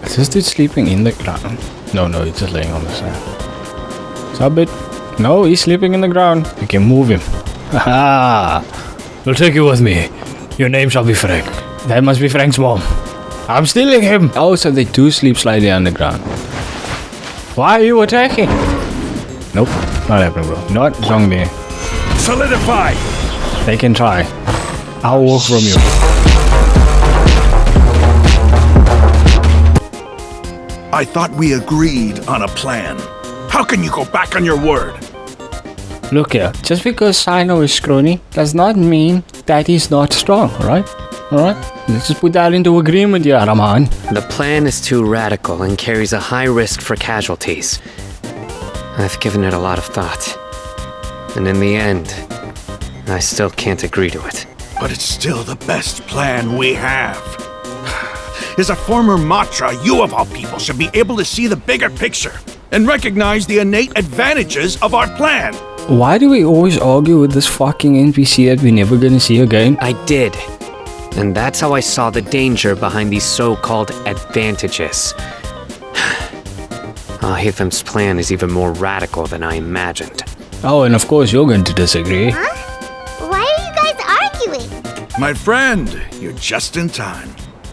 Is this dude sleeping in the ground? No, he's just laying on the sand. Stop it. No, he's sleeping in the ground. You can move him. Haha. I'll take you with me. Your name shall be Frank. That must be Frank's mom. I'm stealing him. Oh, so they do sleep slightly underground. Why are you attacking? Nope, not happening, bro. Not wrong there. Solidify! They can try. I'll walk from you. I thought we agreed on a plan. How can you go back on your word? Look here, just because CYNO is scrawny does not mean that he's not strong, right? Alright? Let's just put that into agreement here, Raman. The plan is too radical and carries a high risk for casualties. I've given it a lot of thought. And in the end, I still can't agree to it. But it's still the best plan we have. As a former Matra, you of all people should be able to see the bigger picture and recognize the innate advantages of our plan. Why do we always argue with this fucking NPC that we're never gonna see again? I did. And that's how I saw the danger behind these so-called advantages. Hitham's plan is even more radical than I imagined. Oh, and of course you're going to disagree. Huh? Why are you guys arguing? My friend, you're just in time.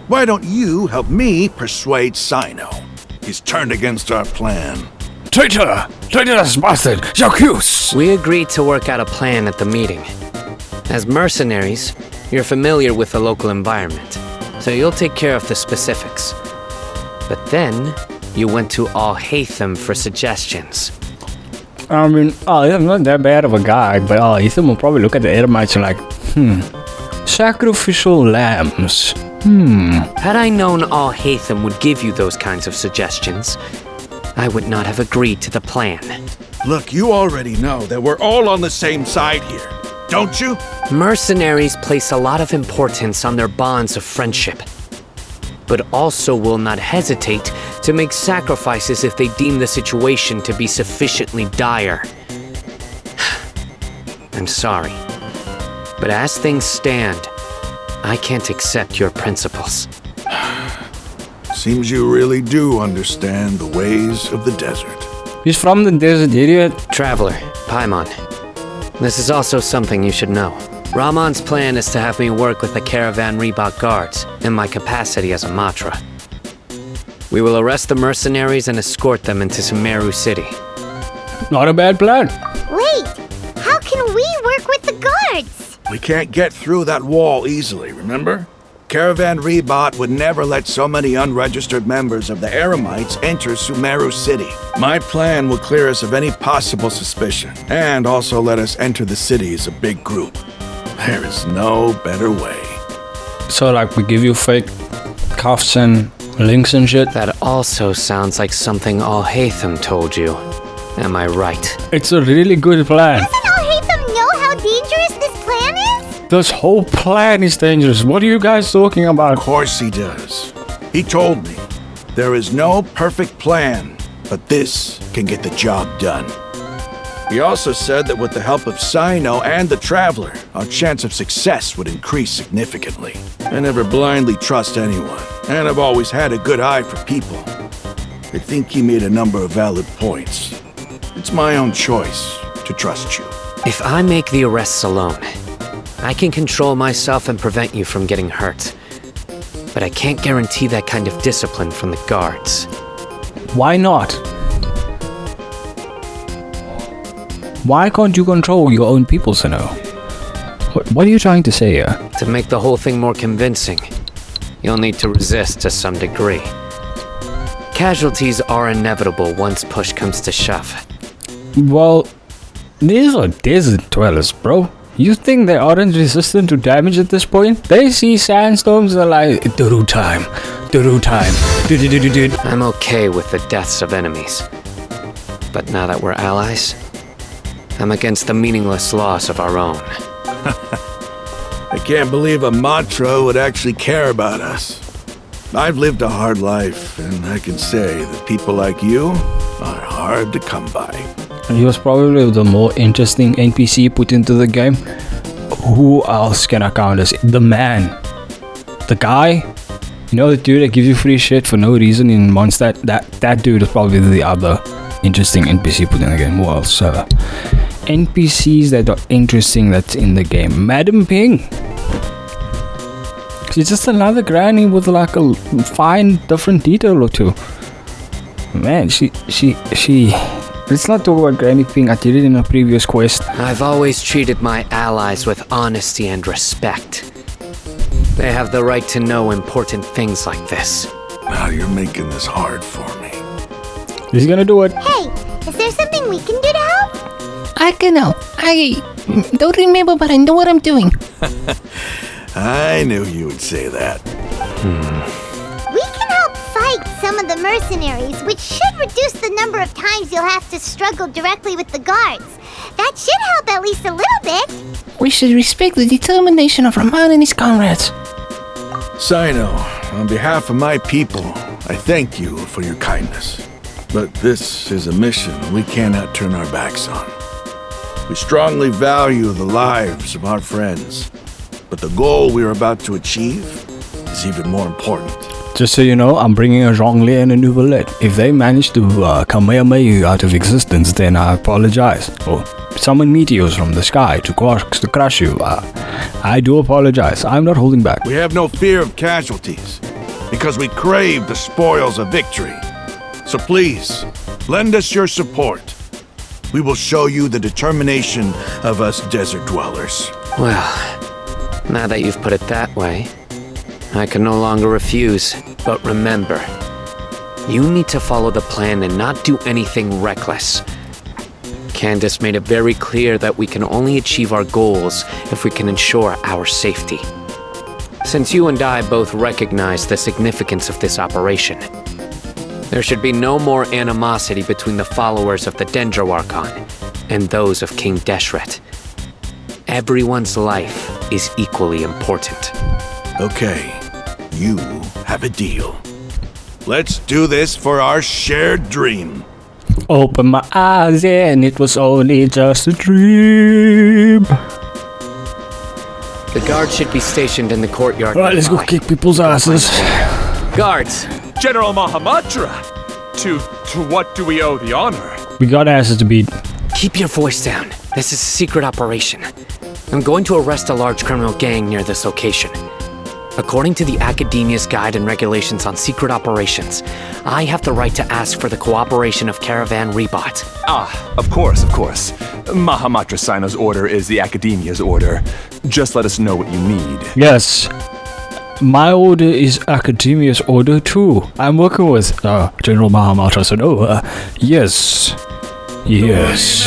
Why don't you help me persuade CYNO? He's turned against our plan. Traitor! Traitorous bastard! J'accuse! We agreed to work out a plan at the meeting. As mercenaries, you're familiar with the local environment, so you'll take care of the specifics. But then, you went to Al-Haytham for suggestions. I mean, I'm not that bad of a guy, but Al-Haytham will probably look at the Edomites and like, sacrificial lambs. Had I known Al-Haytham would give you those kinds of suggestions, I would not have agreed to the plan. Look, you already know that we're all on the same side here, don't you? Mercenaries place a lot of importance on their bonds of friendship, but also will not hesitate to make sacrifices if they deem the situation to be sufficiently dire. I'm sorry, but as things stand, I can't accept your principles. Seems you really do understand the ways of the desert. He's from the desert area. Traveler, Paimon, this is also something you should know. Ramon's plan is to have me work with the Caravan Reebok guards in my capacity as a Matra. We will arrest the mercenaries and escort them into Sumeru City. Not a bad plan. Wait, how can we work with the guards? We can't get through that wall easily, remember? Caravan Reebok would never let so many unregistered members of the Eremites enter Sumeru City. My plan will clear us of any possible suspicion, and also let us enter the city as a big group. There is no better way. So like we give you fake cuffs and links and shit? That also sounds like something Al-Haytham told you. Am I right? It's a really good plan. Doesn't Al-Haytham know how dangerous this plan is? This whole plan is dangerous. What are you guys talking about? Of course he does. He told me, there is no perfect plan, but this can get the job done. He also said that with the help of CYNO and the Traveler, our chance of success would increase significantly. I never blindly trust anyone, and I've always had a good eye for people. I think he made a number of valid points. It's my own choice to trust you. If I make the arrests alone, I can control myself and prevent you from getting hurt. But I can't guarantee that kind of discipline from the guards. Why not? Why can't you control your own people, CYNO? What are you trying to say here? To make the whole thing more convincing, you'll need to resist to some degree. Casualties are inevitable once push comes to shove. Well, these are desert dwellers, bro. You think they aren't resistant to damage at this point? They see sandstorms and are like, Duru time, do. I'm okay with the deaths of enemies. But now that we're allies, I'm against the meaningless loss of our own. I can't believe a Matra would actually care about us. I've lived a hard life, and I can say that people like you are hard to come by. He was probably the more interesting NPC put into the game. Who else can I count as the man? The guy? You know the dude that gives you free shit for no reason in Mondstadt? That dude is probably the other interesting NPC put in the game. Who else? NPCs that are interesting that's in the game. Madam Ping. She's just another granny with like a fine different detail or two. Man, she let's not talk about Granny Ping. I did it in a previous quest. I've always treated my allies with honesty and respect. They have the right to know important things like this. Now you're making this hard for me. He's gonna do it. Hey, is there something we can do to help? I can help. I don't remember, but I know what I'm doing. I knew you would say that. We can help fight some of the mercenaries, which should reduce the number of times you'll have to struggle directly with the guards. That should help at least a little bit. We should respect the determination of Rahman and his comrades. CYNO, on behalf of my people, I thank you for your kindness. But this is a mission we cannot turn our backs on. We strongly value the lives of our friends, but the goal we are about to achieve is even more important. Just so you know, I'm bringing a Zhongli and a Nouvellette. If they manage to Kamehameha out of existence, then I apologize. Or summon meteors from the sky to crush you. I do apologize. I'm not holding back. We have no fear of casualties, because we crave the spoils of victory. So please, lend us your support. We will show you the determination of us desert dwellers. Well, now that you've put it that way, I can no longer refuse. But remember, you need to follow the plan and not do anything reckless. Candace made it very clear that we can only achieve our goals if we can ensure our safety. Since you and I both recognize the significance of this operation, there should be no more animosity between the followers of the Dendro Archon and those of King Deshret. Everyone's life is equally important. Okay, you have a deal. Let's do this for our shared dream. Open my eyes, yeah, and it was only just a dream. The guards should be stationed in the courtyard. Alright, let's go nearby. kick people's asses. Guards! General Mahamatra! To what do we owe the honor? We got asses to beat. Keep your voice down. This is a secret operation. I'm going to arrest a large criminal gang near this location. According to the Academia's Guide and Regulations on Secret Operations, I have the right to ask for the cooperation of Caravan Rebot. Of course. Mahamatra CYNO's order is the Academia's order. Just let us know what you need. Yes. My order is Academia's order too. I'm working with General Mahamatra, so no, yes. Yes.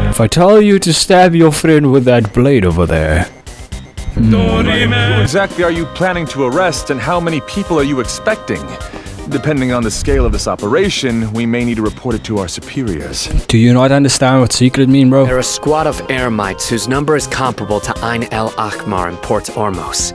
If I tell you to stab your friend with that blade over there. Who exactly are you planning to arrest, and how many people are you expecting? Depending on the scale of this operation, we may need to report it to our superiors. Do you not understand what secret mean, bro? They're a squad of Eremites whose number is comparable to Ain el Akhmar in Port Ormos.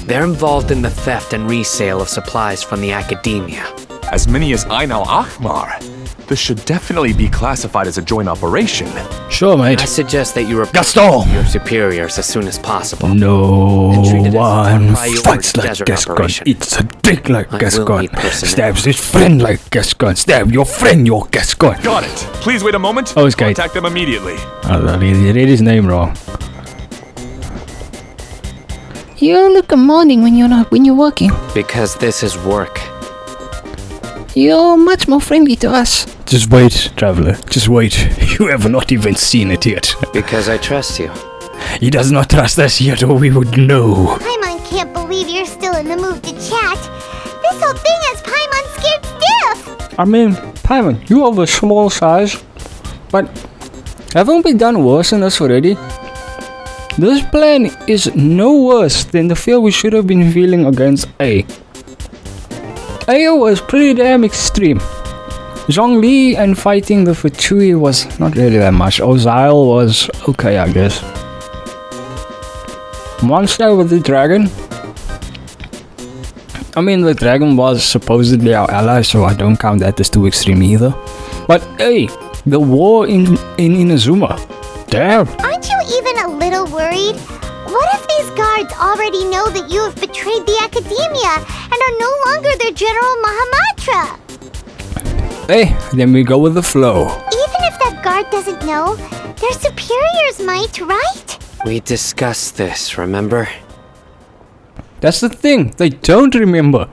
They're involved in the theft and resale of supplies from the Academia. As many as Ain al Akhmar. This should definitely be classified as a joint operation. Sure, mate. I suggest that you report Gaston! to your superiors as soon as possible. No treat it as a one priority fights like desert Gascon. operation. It's a dick like I will Gascon. need personnel. Stabs his friend like Gascon. Stab your friend, your Gascon. Got it. Please wait a moment. Oh, it's Kate. Contact them immediately. You read his name wrong. You look mourning when you're working. Because this is work. You're much more friendly to us. Just wait, traveler. Just wait. You have not even seen it yet. Because I trust you. He does not trust us yet, or we would know. Paimon can't believe you're still in the mood to chat. This whole thing has Paimon scared stiff. I mean, Paimon, you have a small size, but haven't we done worse than this already? This plan is no worse than the fear we should have been feeling against A. A was pretty damn extreme. Zhongli and fighting the Fuchui was not really that much. Ozile was okay, I guess. Monster with the dragon. I mean, the dragon was supposedly our ally, so I don't count that as too extreme either. But hey, the war in Inazuma. Damn. Aren't you even a little worried? What if these guards already know that you have betrayed the Academia and are no longer their General Mahamatra? Hey, then we go with the flow. Even if that guard doesn't know, their superiors might, right? We discussed this, remember? That's the thing, they don't remember.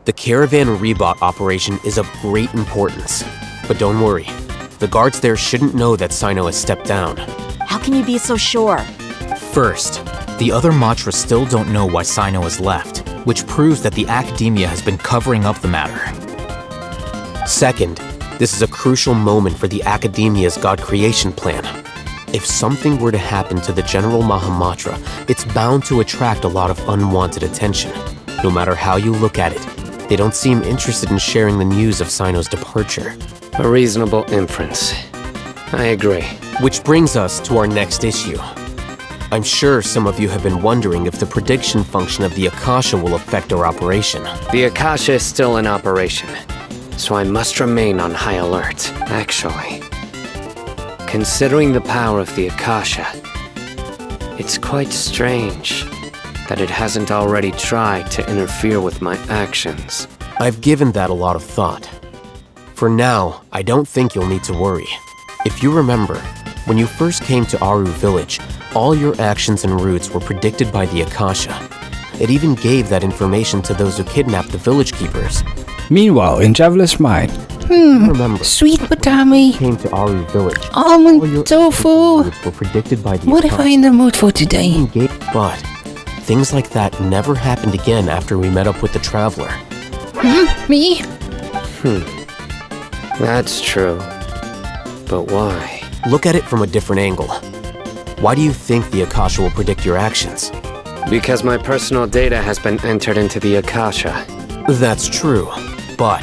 The Caravan Reebok operation is of great importance. But don't worry, the guards there shouldn't know that CYNO has stepped down. How can you be so sure? First, the other Matra still don't know why CYNO has left, which proves that the Academia has been covering up the matter. Second, this is a crucial moment for the Academia's God creation plan. If something were to happen to the General Mahamatra, it's bound to attract a lot of unwanted attention. No matter how you look at it, they don't seem interested in sharing the news of CYNO's departure. A reasonable inference. I agree. Which brings us to our next issue. I'm sure some of you have been wondering if the prediction function of the Akasha will affect our operation. The Akasha is still in operation, so I must remain on high alert. Actually, considering the power of the Akasha, it's quite strange that it hasn't already tried to interfere with my actions. I've given that a lot of thought. For now, I don't think you'll need to worry. If you remember, when you first came to Aru Village, all your actions and routes were predicted by the Akasha. It even gave that information to those who kidnapped the village keepers. Meanwhile, in Traveler's mind, Remember, Sweet Batami, came to Aru Village. almond All your tofu. actions were predicted by the What if Akasha. I'm in the mood for today? But things like that never happened again after we met up with the Traveler. Me? That's true. But why? Look at it from a different angle. Why do you think the Akasha will predict your actions? Because my personal data has been entered into the Akasha. That's true, but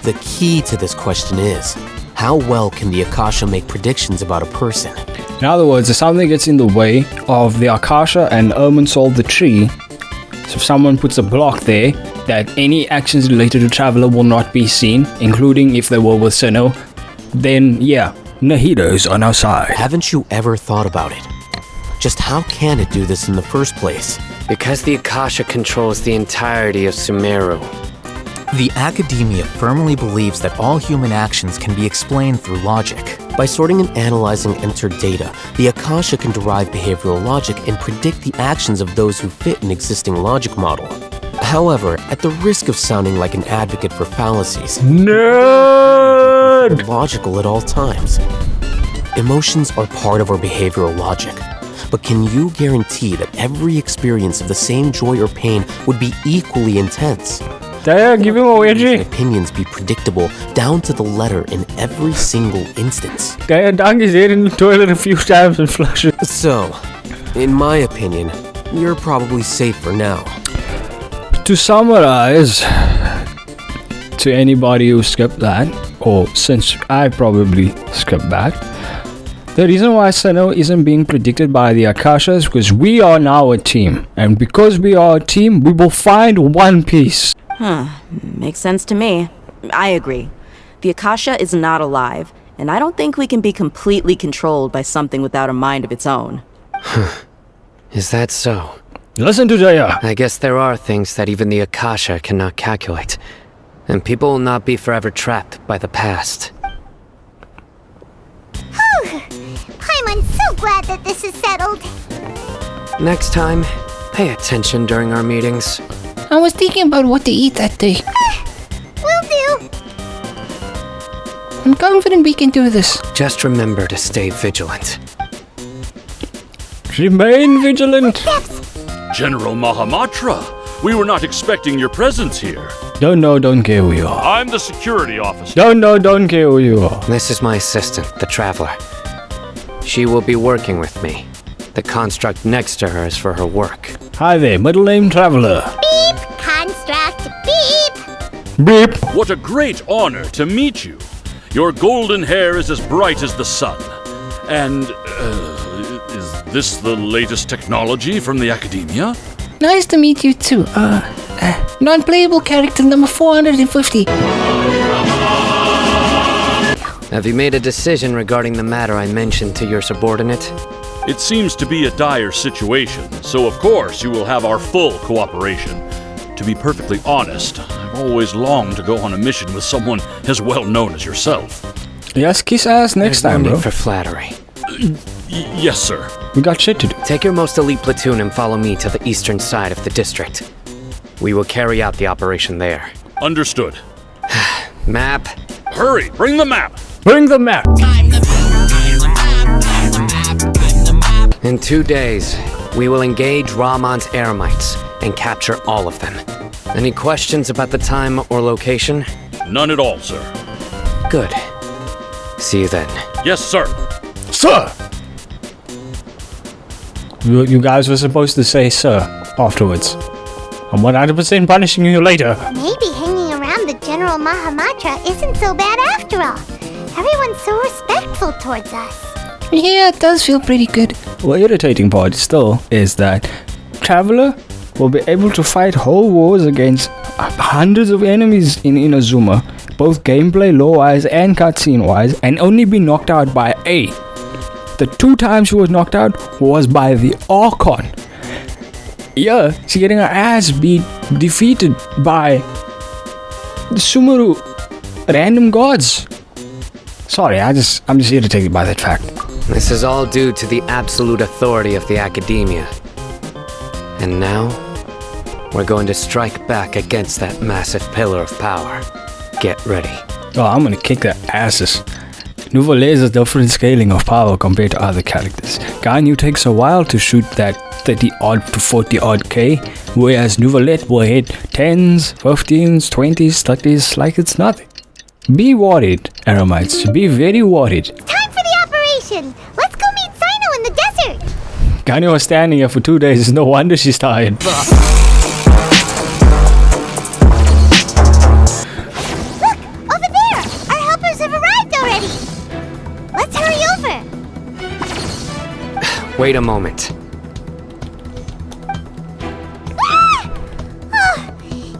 the key to this question is, how well can the Akasha make predictions about a person? in other words, if something gets in the way of the Akasha and Omen solve the tree, so if someone puts a block there, that any actions related to Traveler will not be seen, including if they were with CYNO, then yeah, Nahido's on our side. Haven't you ever thought about it? Just how can it do this in the first place? Because the Akasha controls the entirety of Sumeru. The Academia firmly believes that all human actions can be explained through logic. By sorting and analyzing entered data, the Akasha can derive behavioral logic and predict the actions of those who fit an existing logic model. However, at the risk of sounding like an advocate for fallacies, Nerd! logical at all times. Emotions are part of our behavioral logic. But can you guarantee that every experience of the same joy or pain would be equally intense? Daya, give him a wedgie. Opinions be predictable down to the letter in every single instance. Daya, dunk his head in the toilet a few times and flush it. So, in my opinion, you're probably safe for now. To summarize, to anybody who skipped that, or since I probably skipped that, the reason why CYNO isn't being predicted by the Akasha is because we are now a team. And because we are a team, we will find One Piece. Makes sense to me. I agree. The Akasha is not alive, and I don't think we can be completely controlled by something without a mind of its own. Is that so? Listen to Daya. I guess there are things that even the Akasha cannot calculate. And people will not be forever trapped by the past. I'm so glad that this is settled. Next time, pay attention during our meetings. I was thinking about what to eat that day. Will do. I'm confident we can do this. Just remember to stay vigilant. Remain vigilant. General Mahamatra, we were not expecting your presence here. Don't know, don't care who you are. I'm the security officer. Don't know, don't care who you are. This is my assistant, the Traveler. She will be working with me. The construct next to her is for her work. Hi there, middle name Traveler. Beep. Construct. Beep. Beep. What a great honor to meet you. Your golden hair is as bright as the sun. And, is this the latest technology from the Academia? Nice to meet you too. Non-playable character number 450. Have you made a decision regarding the matter I mentioned to your subordinate? It seems to be a dire situation, so of course you will have our full cooperation. To be perfectly honest, I've always longed to go on a mission with someone as well known as yourself. Yes, kiss ass next There's time, no bro. need for flattery. Yes, sir. We got shit to do. Take your most elite platoon and follow me to the eastern side of the district. We will carry out the operation there. Understood. Map. Hurry, bring the map! Bring the map! In 2 days, we will engage Rahman's Eremites and capture all of them. Any questions about the time or location? None at all, sir. Good. See you then. Yes, sir. Sir! You guys were supposed to say sir afterwards. I'm 100% punishing you later. Maybe hanging around the General Mahamatra isn't so bad after all. Everyone's so respectful towards us. Yeah, it does feel pretty good. The irritating part still is that Traveler will be able to fight whole wars against hundreds of enemies in Inazuma, both gameplay lore-wise and cutscene-wise, and only be knocked out by A. The 2 times she was knocked out was by the Archon. Yeah, she's getting her ass beat, defeated by the Sumeru random gods. Sorry, I'm just irritated by that fact. This is all due to the absolute authority of the Academia. And now, we're going to strike back against that massive pillar of power. Get ready. Oh, I'm gonna kick their asses. Nouveau is a different scaling of power compared to other characters. Ganyu takes a while to shoot that 30 odd to 40 odd K, whereas Nouveau will hit 10s, 15s, 20s, 30s like it's nothing. Be worried, Eremites. Be very worried. Time for the operation! Let's go meet CYNO in the desert! Ganyu was standing here for 2 days. No wonder she's tired. Look! Over there! Our helpers have arrived already! Let's hurry over! Wait a moment. Ah! Oh,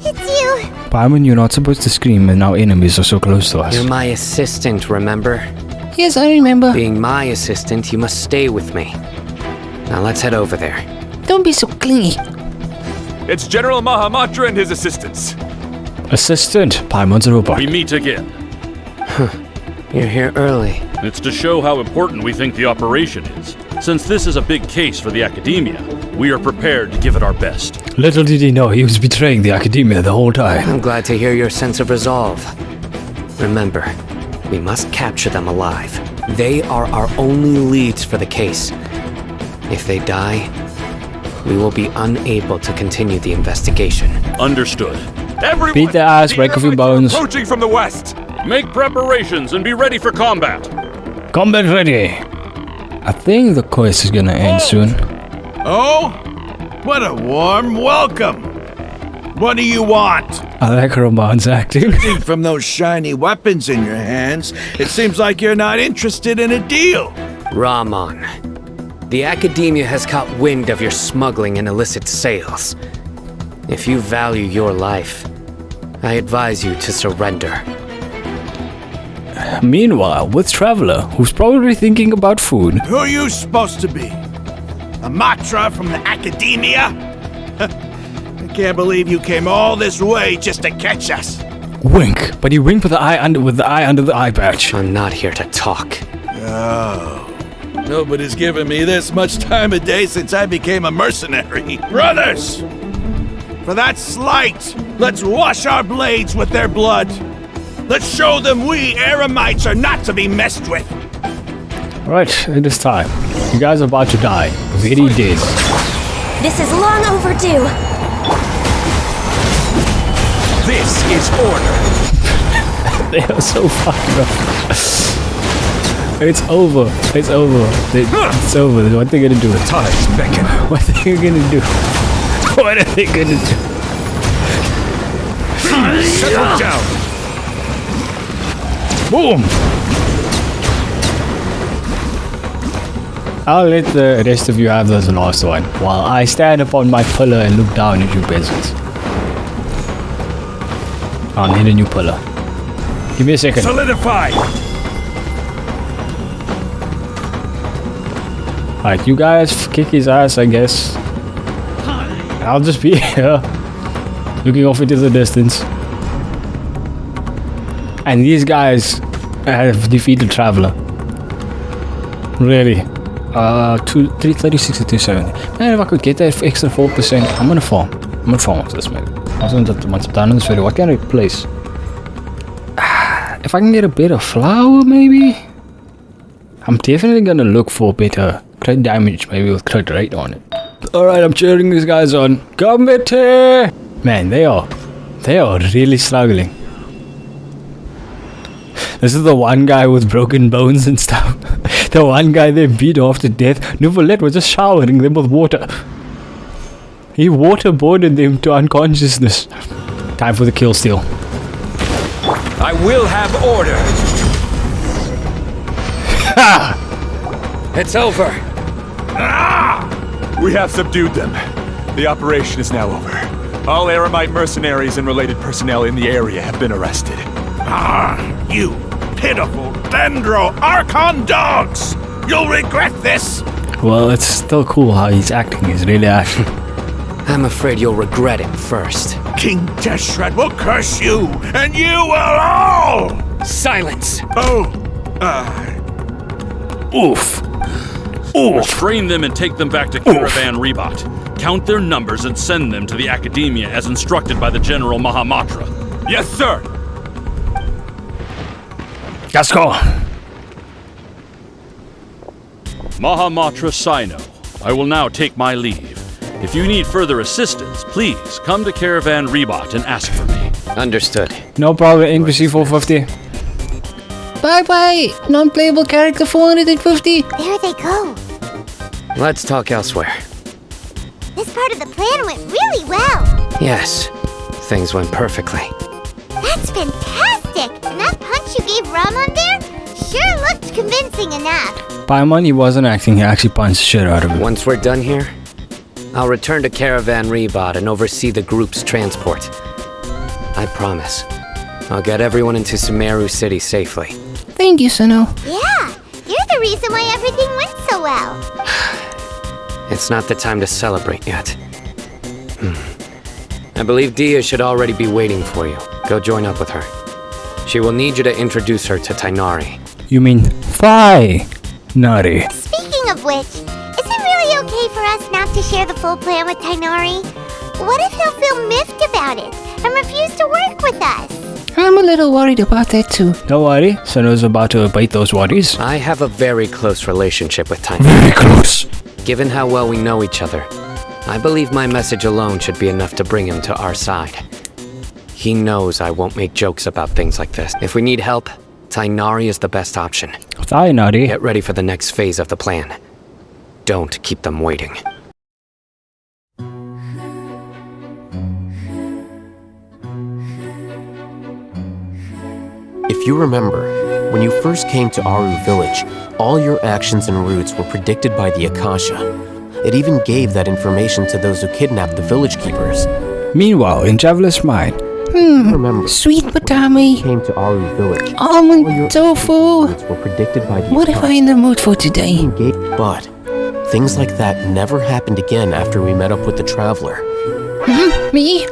it's you! Paimon, you're not supposed to scream and now enemies are so close to us. You're my assistant, remember? Yes, I remember. Being my assistant, you must stay with me. Now let's head over there. Don't be so clingy. It's General Mahamatra and his assistants. Assistant, Paimon's a robot. We meet again. You're here early. It's to show how important we think the operation is. Since this is a big case for the Academia, we are prepared to give it our best. Little did he know he was betraying the Academia the whole time. I'm glad to hear your sense of resolve. Remember, we must capture them alive. They are our only leads for the case. If they die, we will be unable to continue the investigation. Understood. Everyone, Beat their ass, the break a few Eremites are bones. Approaching from the west. Make preparations and be ready for combat. Combat ready. I think the quest is gonna end soon. Oh? What a warm welcome! What do you want? I like Roman's acting. From those shiny weapons in your hands, it seems like you're not interested in a deal. Rahman, the Academia has caught wind of your smuggling and illicit sales. If you value your life, I advise you to surrender. Meanwhile, with Traveler, who's probably thinking about food. Who are you supposed to be? A Matra from the Academia? I can't believe you came all this way just to catch us. Wink, but he winked with the eye under the eye patch. I'm not here to talk. Oh. Nobody's given me this much time of day since I became a mercenary. Brothers! For that slight, let's wash our blades with their blood. Let's show them we Eremites are not to be messed with. Right, it is time. You guys are about to die. Very dead. This is long overdue. This is order. They are so fucked up. It's over. It's over. It's over. What are they gonna do? Time's beckon. What are they gonna do? What are they gonna do? Settle down. Boom! I'll let the rest of you have this last one, while I stand upon my pillar and look down at you peasants. I'll need a new pillar. Give me a second. Solidify. Alright, you guys kick his ass, I guess. I'll just be here, looking off into the distance. And these guys have defeated Traveler. Really. 336 to 270. Man, if I could get that extra 4%, I'm gonna farm. I'm gonna farm off this, maybe. Once I'm done in this video, what can I replace? If I can get a better flower, maybe? I'm definitely gonna look for better crit damage, maybe with crit rate on it. Alright, I'm cheering these guys on. Committee! Man, they are really struggling. This is the one guy with broken bones and stuff. The one guy they beat off to death. Nuvolet was just showering them with water. He waterboarded them to unconsciousness. Time for the kill steal. I will have order. It's over. We have subdued them. The operation is now over. All Aramite mercenaries and related personnel in the area have been arrested. You pitiful Dendro Archon dogs! You'll regret this! Well, it's still cool how he's acting. He's really acting. I'm afraid you'll regret it first. King Deshret will curse you, and you will all! Silence! Oof. Restrain them and take them back to Caravan Rebot. Count their numbers and send them to the Academia as instructed by the General Mahamatra. Yes, sir! Let's go! Mahamatra CYNO, I will now take my leave. If you need further assistance, please come to Caravan Rebot and ask for me. Understood. No problem, NPC 450. Bye-bye, non-playable character 450. There they go. Let's talk elsewhere. This part of the plan went really well. Yes, things went perfectly. That's fantastic! And that punch you gave Ramon there sure looked convincing enough. Paimon, he wasn't acting, he actually punched the shit out of him. Once we're done here, I'll return to Caravan Rebot and oversee the group's transport. I promise. I'll get everyone into Sumeru City safely. Thank you, CYNO. Yeah, you're the reason why everything went so well. It's not the time to celebrate yet. I believe Dia should already be waiting for you. Go join up with her. She will need you to introduce her to Tainari. You mean Thai? Nari. Speaking of which, is it really okay for us not to share the full plan with Tainari? What if he'll feel miffed about it and refuse to work with us? I'm a little worried about that too. Don't worry, CYNO's about to abate those worries. I have a very close relationship with Tainari. Very close. Given how well we know each other, I believe my message alone should be enough to bring him to our side. He knows I won't make jokes about things like this. If we need help, Tainari is the best option. Thai, Nari. Get ready for the next phase of the plan. Don't keep them waiting. If you remember, when you first came to Aru Village, all your actions and routes were predicted by the Akasha. It even gave that information to those who kidnapped the village keepers. Meanwhile, in Traveler's Mind, Remember, Sweet Patami. came to Aru Village. Almond tofu. Routes were predicted by the What am I Akasha. in the mood for today? But things like that never happened again after we met up with the Traveler. Me?